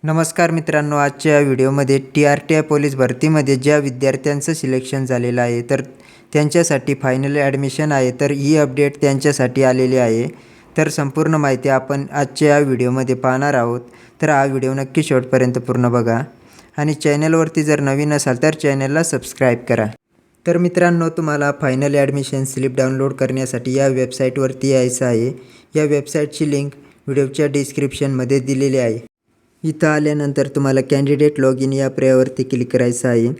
नमस्कार मित्रांनो, आजच्या या व्हिडिओमध्ये TRTI पोलीस भरतीमध्ये ज्या विद्यार्थ्यांचं सिलेक्शन झालेलं आहे तर त्यांच्यासाठी फायनल ॲडमिशन आहे, तर ही अपडेट त्यांच्यासाठी आलेली आहे। तर संपूर्ण माहिती आपण आजच्या या व्हिडिओमध्ये पाहणार आहोत, तर हा व्हिडिओ नक्की शेवटपर्यंत पूर्ण बघा आणि चॅनलवरती जर नवीन असाल तर चॅनलला सबस्क्राईब करा। तर मित्रांनो, तुम्हाला फायनल ॲडमिशन स्लिप डाउनलोड करण्यासाठी या वेबसाईटवरती यायचं आहे। या वेबसाईटची लिंक व्हिडिओच्या डिस्क्रिप्शनमध्ये दिलेली आहे। इथं आल्यानंतर तुम्हाला कॅन्डिडेट लॉग इन या पर्यायावरती क्लिक करायचं आहे।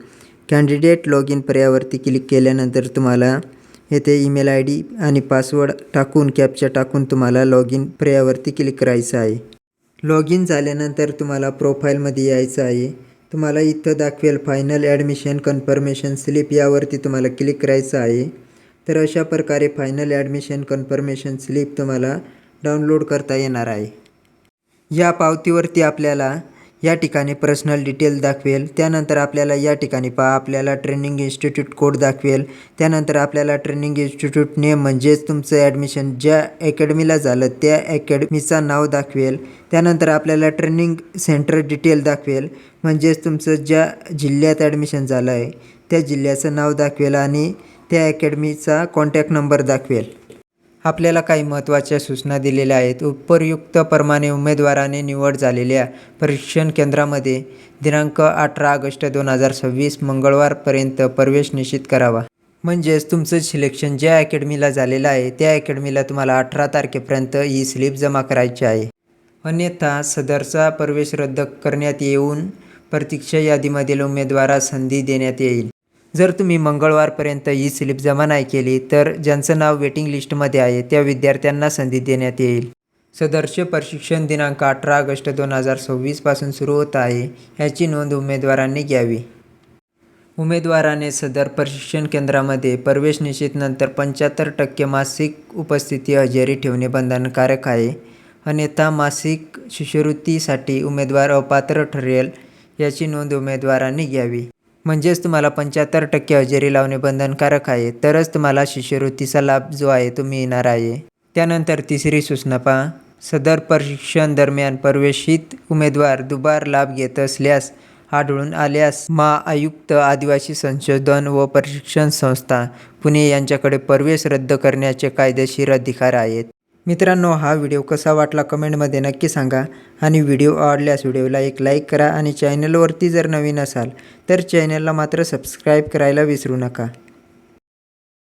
कॅन्डिडेट लॉग इन पर्यायावरती क्लिक केल्यानंतर तुम्हाला येथे ईमेल ID आणि पासवर्ड टाकून कॅप्चा टाकून तुम्हाला लॉग इन पर्यायावरती क्लिक करायचं आहे। लॉग इन झाल्यानंतर तुम्हाला प्रोफाईलमध्ये यायचं आहे। तुम्हाला इथं दाखवेल फायनल ॲडमिशन कन्फर्मेशन स्लिप यावरती तुम्हाला क्लिक करायचं आहे। तर अशा प्रकारे फायनल ॲडमिशन कन्फर्मेशन स्लिप तुम्हाला डाउनलोड करता येणार आहे। या पावतीवरती आपल्याला या ठिकाणी पर्सनल डिटेल दाखवेल, त्यानंतर आपल्याला या ठिकाणी आपल्याला ट्रेनिंग इन्स्टिट्यूट कोड दाखवेल, त्यानंतर आपल्याला ट्रेनिंग इन्स्टिट्यूट नेम म्हणजेच तुमचं ॲडमिशन ज्या अकॅडमीला झालं त्या अकॅडमीचं नाव दाखवेल, त्यानंतर आपल्याला ट्रेनिंग सेंटर डिटेल दाखवेल म्हणजेच तुमचं ज्या जिल्ह्यात ॲडमिशन झालं आहे त्या जिल्ह्याचं नाव दाखवेल आणि त्या अकॅडमीचा कॉन्टॅक्ट नंबर दाखवेल। आपल्याला काही महत्त्वाच्या सूचना दिलेल्या आहेत। उपयुक्त प्रमाणे उमेदवाराने निवड झालेल्या परीक्षण केंद्रामध्ये दिनांक 18 ऑगस्ट 2026 मंगळवारपर्यंत प्रवेश निश्चित करावा। म्हणजेच तुमचं सिलेक्शन ज्या अकॅडमीला झालेलं आहे त्या अकॅडमीला तुम्हाला 18 तारखेपर्यंत ही स्लिप जमा करायची आहे, अन्यथा सदरचा प्रवेश रद्द करण्यात येऊन प्रतीक्षा यादीमधील उमेदवारास संधी देण्यात येईल। जर तुम्ही मंगळवारपर्यंत ही स्लिप जमा नाही केली तर ज्यांचं नाव वेटिंग लिस्टमध्ये आहे त्या विद्यार्थ्यांना संधी देण्यात येईल। सदरचे प्रशिक्षण दिनांक 18 ऑगस्ट 2026 पासून सुरू होत आहे, याची नोंद उमेदवारांनी घ्यावी। उमेदवाराने सदर प्रशिक्षण केंद्रामध्ये प्रवेश निश्चितीनंतर 75% मासिक उपस्थिती हजेरी ठेवणे बंधनकारक आहे, अन्यथा मासिक शिष्यवृत्तीसाठी उमेदवार अपात्र ठरेल, याची नोंद उमेदवारांनी घ्यावी। म्हणजेच तुम्हाला 75% हजेरी लावणे बंधनकारक आहे, तरच तुम्हाला शिष्यवृत्तीचा लाभ जो आहे तो मिळणार आहे। त्यानंतर तिसरी सूचना पहा, सदर प्रशिक्षण दरम्यान प्रवेशित उमेदवार दुबार लाभ घेत असल्यास आढळून आल्यास आयुक्त आदिवासी संशोधन व प्रशिक्षण संस्था पुणे यांच्याकडे प्रवेश रद्द करण्याचे कायदेशीर अधिकार आहेत। मित्रांनो, हा व्हिडिओ कसा वाटला कमेंटमध्ये नक्की सांगा आणि व्हिडिओ आवडल्यास व्हिडिओला एक लाईक करा आणि चॅनलवरती जर नवीन असाल तर चॅनलला मात्र सबस्क्राईब करायला विसरू नका।